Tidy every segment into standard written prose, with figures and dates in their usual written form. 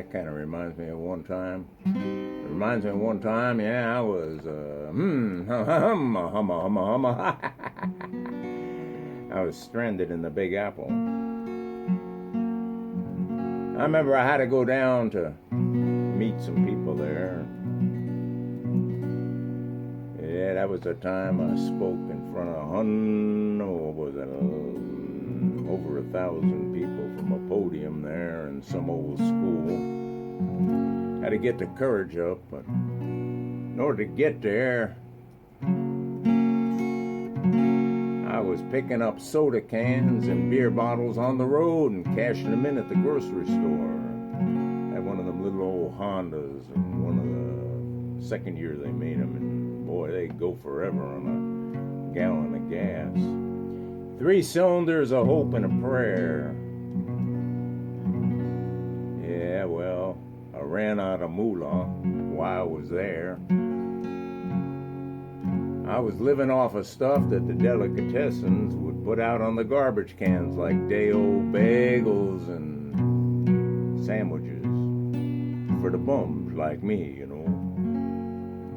that kind of reminds me of one time. It reminds me of one time, yeah, I was, I was stranded in the Big Apple. I remember I had to go down to meet some people there. Yeah, that was the time I spoke in front of over 1,000 people from a podium there in some old school. Had to get the courage up, but in order to get there, I was picking up soda cans and beer bottles on the road and cashing them in at the grocery store. I had one of them little old Hondas, and one of the second year they made them, and boy, they go forever on a gallon of gas. 3 cylinders, a hope and a prayer. Yeah, well, I ran out of moolah while I was there. I was living off of stuff that the delicatessens would put out on the garbage cans, like day-old bagels and sandwiches for the bums like me, you know.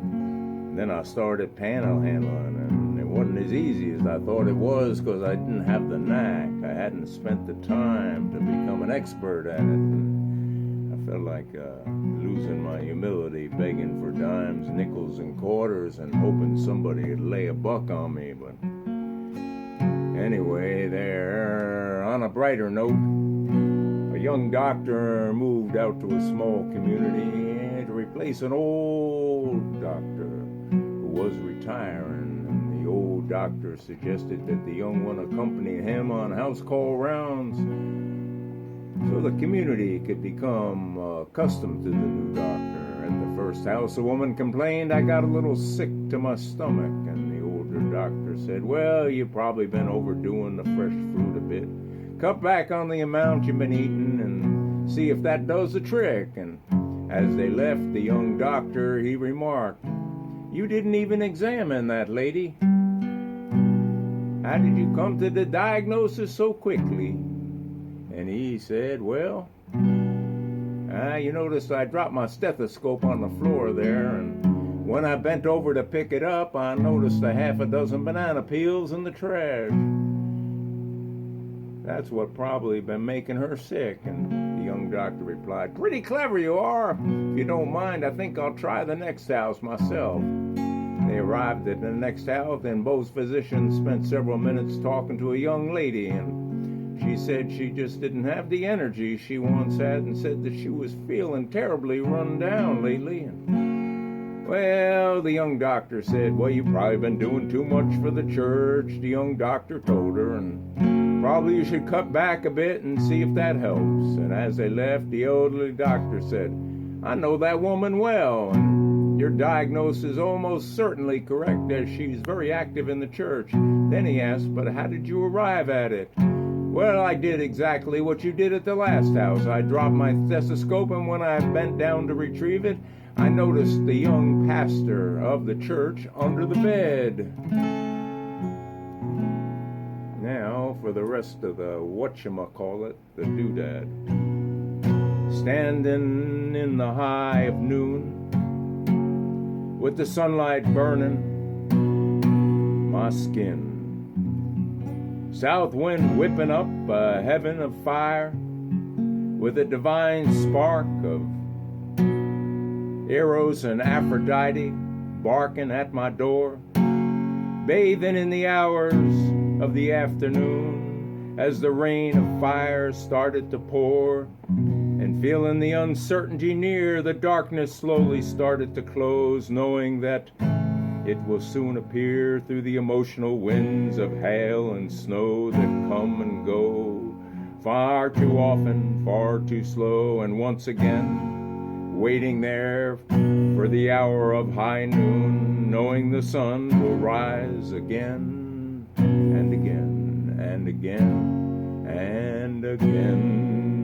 And then I started panhandling, and it wasn't as easy as I thought it was because I didn't have the knack. I hadn't spent the time to become an expert at it. And I felt like losing my humility, begging for dimes, nickels, and quarters, and hoping somebody would lay a buck on me. But anyway, there, on a brighter note, a young doctor moved out to a small community to replace an old doctor who was retiring. And the old doctor suggested that the young one accompany him on house call rounds so the community could become accustomed to the new doctor. At the first house, a woman complained, "I got a little sick to my stomach." And the older doctor said, "Well, you've probably been overdoing the fresh fruit a bit. Cut back on the amount you've been eating and see if that does the trick." And as they left, the young doctor, he remarked, "You didn't even examine that lady. How did you come to the diagnosis so quickly?" And he said, "Well, you noticed I dropped my stethoscope on the floor there, and when I bent over to pick it up, I noticed a half a dozen banana peels in the trash. That's what probably been making her sick." And the young doctor replied, "Pretty clever you are. If you don't mind, I think I'll try the next house myself." They arrived at the next house, and both physicians spent several minutes talking to a young lady, and she said she just didn't have the energy she once had, and said that she was feeling terribly run down lately. Well, the young doctor said, "Well, you've probably been doing too much for the church," the young doctor told her, "and probably you should cut back a bit and see if that helps." And as they left, the elderly doctor said, "I know that woman well, and your diagnosis is almost certainly correct, as she's very active in the church." Then he asked, "But how did you arrive at it?" "Well, I did exactly what you did at the last house. I dropped my stethoscope, and when I bent down to retrieve it, I noticed the young pastor of the church under the bed." Now for the rest of the whatchamacallit, the doodad. Standing in the high of noon, with the sunlight burning my skin, south wind whipping up a heaven of fire, with a divine spark of Eros and Aphrodite barking at my door, bathing in the hours of the afternoon as the rain of fire started to pour, and feeling the uncertainty near, the darkness slowly started to close, knowing that it will soon appear through the emotional winds of hail and snow that come and go, far too often, far too slow, and once again waiting there for the hour of high noon, knowing the sun will rise again and again and again and again.